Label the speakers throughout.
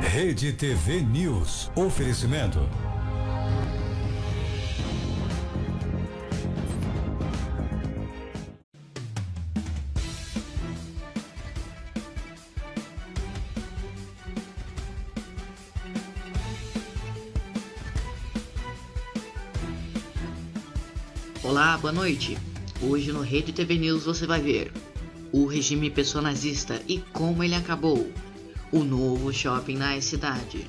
Speaker 1: Rede TV News. Oferecimento.
Speaker 2: Olá, boa noite. Hoje no Rede TV News você vai ver o regime pessoa-nazista e como ele acabou, o novo shopping na cidade,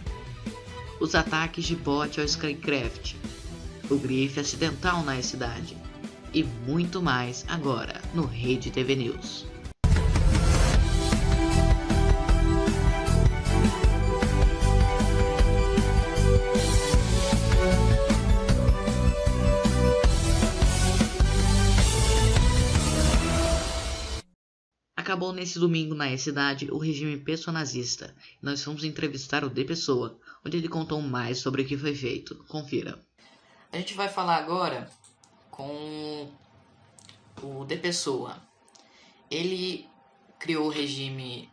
Speaker 2: os ataques de bot ao Skycraft, o grife acidental na cidade e muito mais agora no Rede TV News. Acabou nesse domingo na cidade o regime pessoa-nazista. Nós fomos entrevistar o De Pessoa, onde ele contou mais sobre o que foi feito. Confira. A gente vai falar agora com o De Pessoa. Ele criou o regime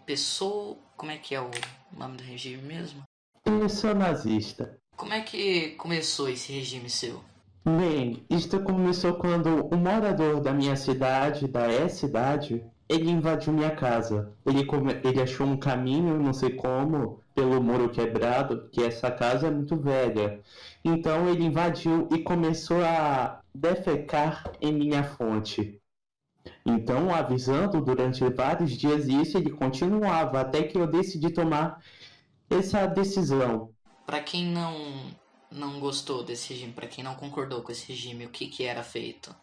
Speaker 2: Pessoa... Como é que é o nome do regime mesmo?
Speaker 3: Pessoa nazista.
Speaker 2: Como é que começou esse regime seu?
Speaker 3: Bem, isto começou quando um morador da minha cidade, ele invadiu minha casa. Ele achou um caminho, não sei como, pelo muro quebrado, que essa casa é muito velha. Então ele invadiu e começou a defecar em minha fonte. Então, avisando durante vários dias isso, ele continuava até que eu decidi tomar essa decisão.
Speaker 2: Para quem não gostou desse regime, para quem não concordou com esse regime, o que era feito?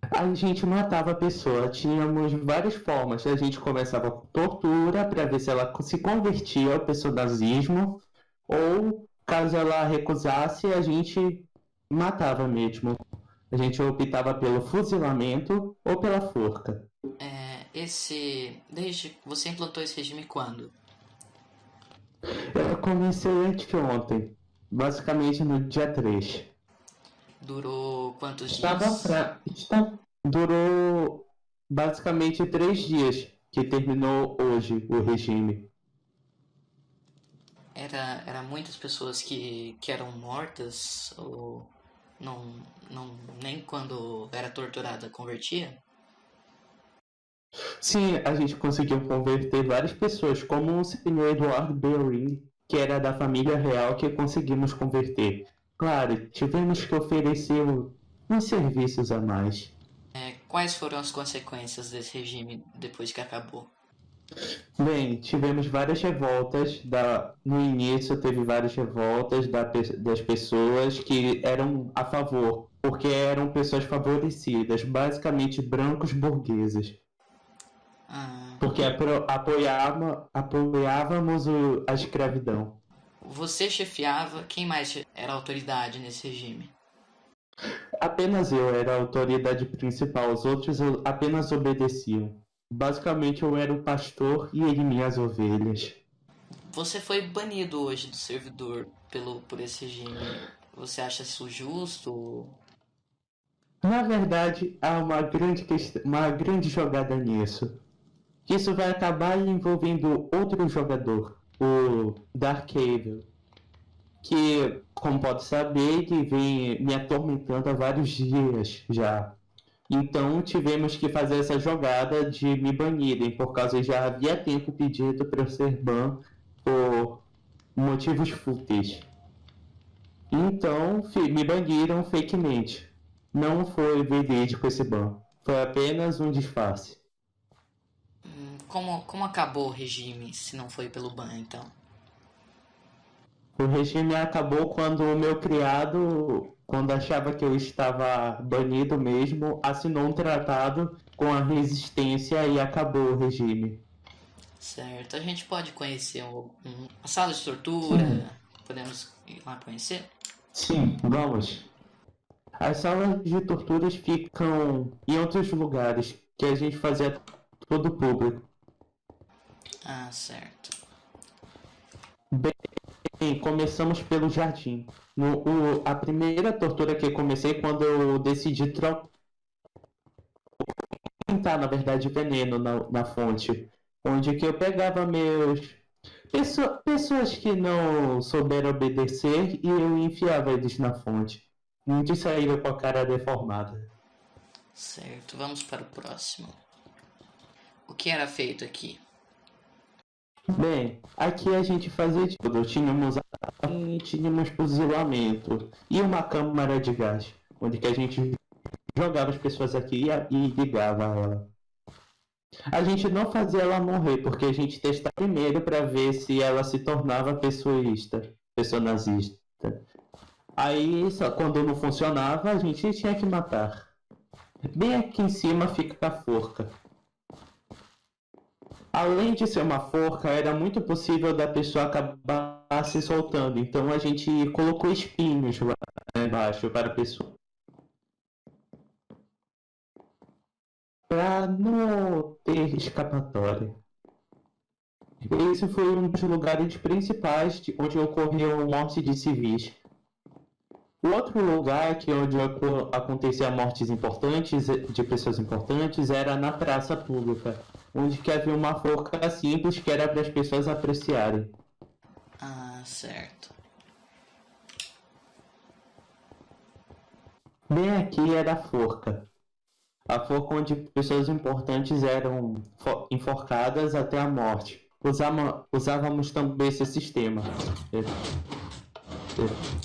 Speaker 3: A gente matava a pessoa, tínhamos várias formas. A gente começava com tortura para ver se ela se convertia ao pessoa-nazismo, ou caso ela recusasse, a gente matava mesmo. A gente optava pelo fuzilamento ou pela forca.
Speaker 2: Desde você implantou esse regime quando?
Speaker 3: Eu comecei anteontem, basicamente no dia 3.
Speaker 2: Durou quantos dias?
Speaker 3: Durou basicamente 3 dias, que terminou hoje o regime.
Speaker 2: Era muitas pessoas que eram mortas ou não, nem quando era torturada convertia?
Speaker 3: Sim, a gente conseguiu converter várias pessoas, como o senhor Eduardo Bering, que era da família real, que conseguimos converter. Claro, tivemos que oferecer uns serviços a mais.
Speaker 2: Quais foram as consequências desse regime depois que acabou?
Speaker 3: Bem, tivemos várias revoltas. No início teve várias revoltas das pessoas que eram a favor, porque eram pessoas favorecidas, basicamente brancos burgueses. Porque apoiávamos a escravidão.
Speaker 2: Você chefiava, quem mais era autoridade nesse regime?
Speaker 3: Apenas eu era a autoridade principal, os outros apenas obedeciam. Basicamente eu era o pastor e ele minhas ovelhas.
Speaker 2: Você foi banido hoje do servidor por esse regime. Você acha isso justo?
Speaker 3: Na verdade, há uma grande jogada nisso. Isso vai acabar envolvendo outro jogador, o Dark Evil, que, como pode saber, ele vem me atormentando há vários dias já. Então tivemos que fazer essa jogada de me banirem, por causa já havia tempo pedido para eu ser ban por motivos fúteis. Então me baniram fakemente. Não foi verídico esse ban, foi apenas um disfarce.
Speaker 2: Como acabou o regime se não foi pelo ban, então?
Speaker 3: O regime acabou quando o meu criado, quando achava que eu estava banido mesmo, assinou um tratado com a resistência e acabou o regime.
Speaker 2: Certo. A gente pode conhecer a sala de tortura? Sim. Podemos ir lá conhecer?
Speaker 3: Sim, vamos. As salas de torturas ficam em outros lugares, que a gente fazia todo público.
Speaker 2: Ah, certo.
Speaker 3: Bem, Bem, começamos pelo jardim. A primeira tortura que eu comecei quando eu decidi tentar, na verdade, veneno na fonte. Onde que eu pegava pessoas que não souberam obedecer e eu enfiava eles na fonte. Muitos saíram com a cara deformada.
Speaker 2: Certo, vamos para o próximo. O que era feito aqui?
Speaker 3: Bem, aqui a gente fazia de tudo. Tínhamos fuzilamento e uma câmara de gás, onde que a gente jogava as pessoas aqui e ligava ela. A gente não fazia ela morrer, porque a gente testava primeiro para ver se ela se tornava pessoa nazista. Aí, só quando não funcionava, a gente tinha que matar. Bem aqui em cima fica a forca. Além de ser uma forca, era muito possível da pessoa acabar se soltando. Então a gente colocou espinhos lá embaixo para a pessoa. Para não ter escapatória. Esse foi um dos lugares principais onde ocorreu morte de civis. O outro lugar onde acontecia mortes importantes de pessoas importantes era na praça pública, onde que havia uma forca simples que era para as pessoas apreciarem.
Speaker 2: Ah, certo.
Speaker 3: Bem aqui era a forca. A forca onde pessoas importantes eram enforcadas até a morte. Usávamos também esse sistema.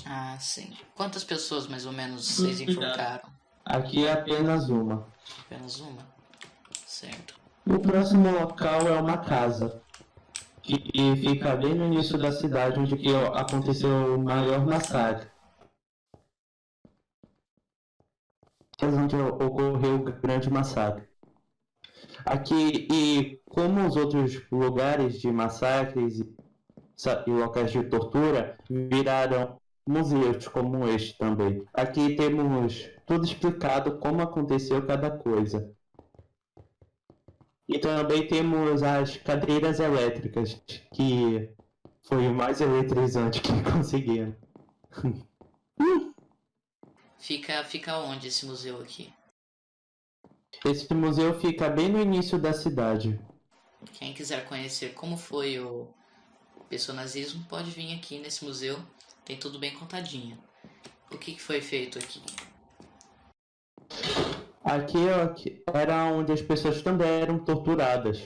Speaker 2: Ah, sim. Quantas pessoas mais ou menos vocês enforcaram?
Speaker 3: Aqui é apenas uma.
Speaker 2: Apenas uma? Certo.
Speaker 3: O próximo local é uma casa, que fica bem no início da cidade, onde que aconteceu o maior massacre. Onde ocorreu o grande massacre. Aqui, e como os outros lugares de massacres e locais de tortura viraram museus como este também. Aqui temos tudo explicado como aconteceu cada coisa. E também temos as cadeiras elétricas, que foi o mais eletrizante que conseguiram.
Speaker 2: Fica onde esse museu aqui?
Speaker 3: Esse museu fica bem no início da cidade.
Speaker 2: Quem quiser conhecer como foi o personazismo pode vir aqui nesse museu, tem tudo bem contadinho. O que foi feito aqui?
Speaker 3: Aqui era onde as pessoas também eram torturadas.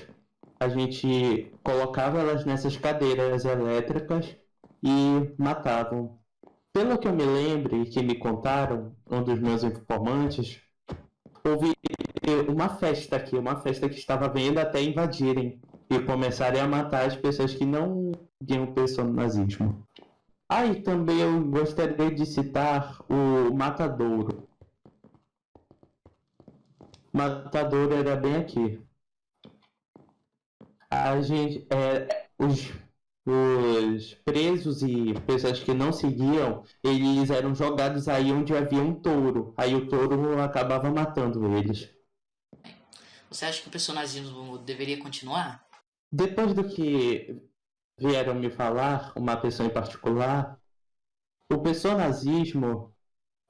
Speaker 3: A gente colocava elas nessas cadeiras elétricas e matavam. Pelo que eu me lembro e que me contaram, um dos meus informantes, houve uma festa aqui, uma festa que estava vendo até invadirem e começarem a matar as pessoas que não viam o nazismo. E também eu gostaria de citar o Matadouro. Matadouro era bem aqui. Os presos e pessoas que não seguiam, eles eram jogados aí onde havia um touro. Aí o touro acabava matando eles.
Speaker 2: Você acha que o personagem deveria continuar?
Speaker 3: Depois do que vieram me falar, uma pessoa em particular, o personazismo,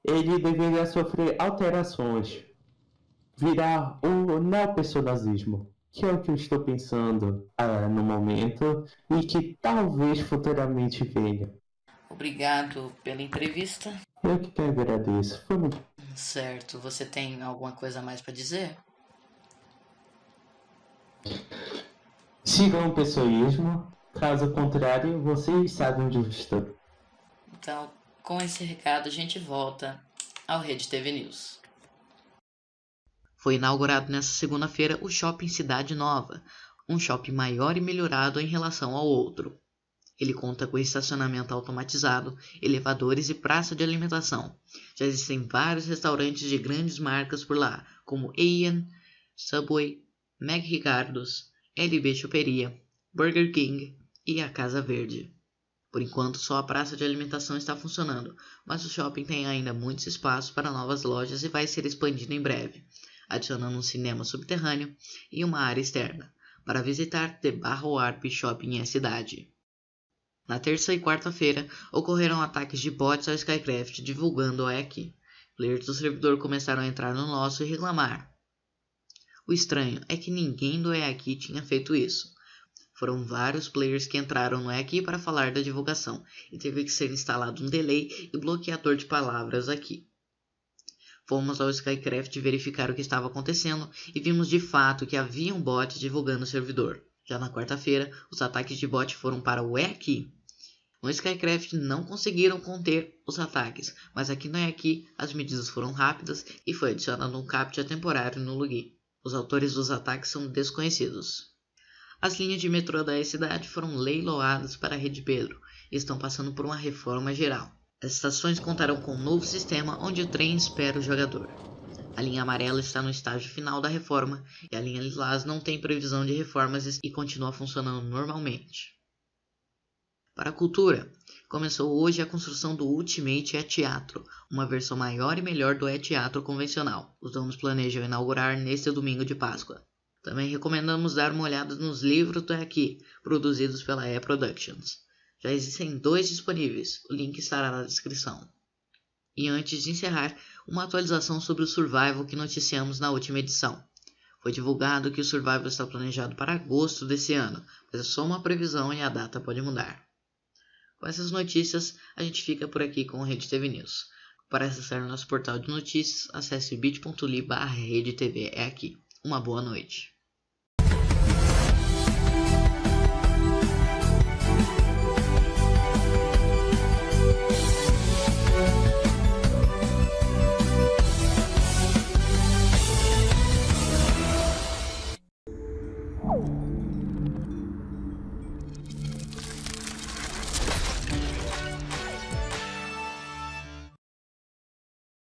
Speaker 3: ele deveria sofrer alterações. Virar o neopersonazismo, que é o que eu estou pensando no momento e que talvez futuramente venha.
Speaker 2: Obrigado pela entrevista.
Speaker 3: Eu que te agradeço. Foi muito...
Speaker 2: Certo, você tem alguma coisa a mais para dizer?
Speaker 3: Sigam o pessoísmo, caso contrário, vocês sabem onde eu estou.
Speaker 2: Então, com esse recado, a gente volta ao Rede TV News. Foi inaugurado nesta segunda-feira o Shopping Cidade Nova, um shopping maior e melhorado em relação ao outro. Ele conta com estacionamento automatizado, elevadores e praça de alimentação. Já existem vários restaurantes de grandes marcas por lá, como Ian, Subway, McRicardo's, LB Choperia, Burger King e a Casa Verde. Por enquanto, só a praça de alimentação está funcionando, mas o shopping tem ainda muitos espaços para novas lojas e vai ser expandido em breve, adicionando um cinema subterrâneo e uma área externa, para visitar The Barro Arp Shopping em cidade. Na terça e quarta-feira, ocorreram ataques de bots ao Skycraft divulgando o É Aqui. Players do servidor começaram a entrar no nosso e reclamar. O estranho é que ninguém do É Aqui tinha feito isso. Foram vários players que entraram no É Aqui para falar da divulgação, e teve que ser instalado um delay e bloqueador de palavras aqui. Fomos ao Skycraft verificar o que estava acontecendo e vimos de fato que havia um bot divulgando o servidor. Já na quarta-feira, os ataques de bot foram para o É Aqui. No Skycraft não conseguiram conter os ataques, mas aqui no É Aqui as medidas foram rápidas e foi adicionado um captcha temporário no login. Os autores dos ataques são desconhecidos. As linhas de metrô da cidade foram leiloadas para a Rede Pedro e estão passando por uma reforma geral. As estações contarão com um novo sistema onde o trem espera o jogador. A linha amarela está no estágio final da reforma e a linha lilás não tem previsão de reformas e continua funcionando normalmente. Para a cultura, começou hoje a construção do Ultimate É-Teatro, uma versão maior e melhor do É-Teatro convencional. Os donos planejam inaugurar neste domingo de Páscoa. Também recomendamos dar uma olhada nos livros do É Aqui, produzidos pela E-Productions. Já existem 2 disponíveis, o link estará na descrição. E antes de encerrar, uma atualização sobre o Survival que noticiamos na última edição. Foi divulgado que o Survival está planejado para agosto desse ano, mas é só uma previsão e a data pode mudar. Com essas notícias, a gente fica por aqui com o Rede TV News. Para acessar o nosso portal de notícias, acesse bit.ly/redetv. É aqui. Uma boa noite.